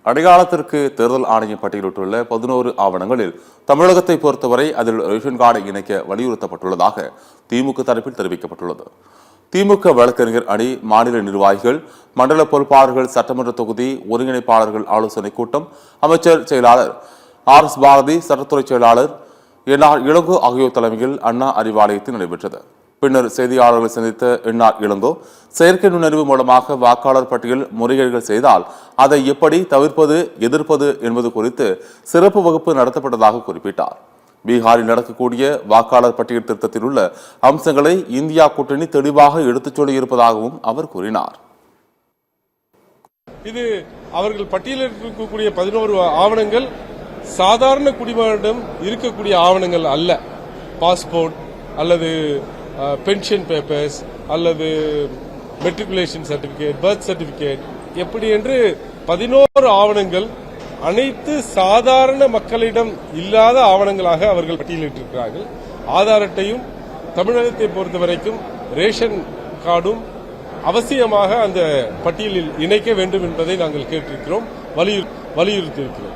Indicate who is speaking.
Speaker 1: அடையாளத்திற்கு தேர்தல் ஆணையம் பட்டியலிட்டுள்ள 11 ஆவணங்களில் தமிழகத்தை பொறுத்தவரை அதில் ரேஷன் கார்டை இணைக்க வலியுறுத்தப்பட்டுள்ளதாக திமுக தரப்பில் தெரிவிக்கப்பட்டுள்ளது. திமுக வழக்கறிஞர் அணி, மாநில நிர்வாகிகள், மண்டல பொறுப்பாளர்கள், சட்டமன்ற தொகுதி ஒருங்கிணைப்பாளர்கள் ஆலோசனைக் கூட்டம், அமைச்சர் செயலாளர் RS பாரதி, சட்டத்துறை செயலாளர் NR இளங்கோ ஆகியோர் தலைமையில் அண்ணா அறிவாலயத்தில் நடைபெற்றது. பின்னர் செய்தியாளர்களை சந்தித்த NR இளங்கோ, செயற்கை நுண்ணறிவு மூலமாக வாக்காளர் பட்டியல் முறைகேடுகள் செய்தால் அதை எப்படி தவிர்ப்பது, எதிர்ப்பது என்பது குறித்து சிறப்பு வகுப்பு நடத்தப்பட்டதாக குறிப்பிட்டார். பீகாரில் நடக்கக்கூடிய வாக்காளர் பட்டியல் திருத்தத்தில் உள்ள அம்சங்களை இந்தியா கூட்டணி தெளிவாக எடுத்துச் சொல்லி இருப்பதாகவும் அவர் கூறினார்.
Speaker 2: இது அவர்கள் பட்டியலிட்டிருக்கக்கூடிய 11 ஆவணங்கள் சாதாரண குடிமகனிடம் இருக்கக்கூடிய ஆவணங்கள் அல்ல. பாஸ்போர்ட் அல்லது பென்ஷன் பேப்பர்ஸ் அல்லது மெட்ரிகுலேஷன் சர்டிபிகேட், பர்த் சர்டிபிகேட், எப்படி என்று 11 ஆவணங்கள் அனைத்து சாதாரண மக்களிடம் இல்லாத ஆவணங்களாக அவர்கள் பட்டியலிட்டிருக்கிறார்கள். ஆதார் அட்டையும் தமிழகத்தை பொறுத்தவரைக்கும் ரேஷன் கார்டும் அவசியமாக அந்த பட்டியலில் இணைக்க வேண்டும் என்பதை நாங்கள் கேட்டிருக்கிறோம், வலியுறுத்தியிருக்கிறோம்.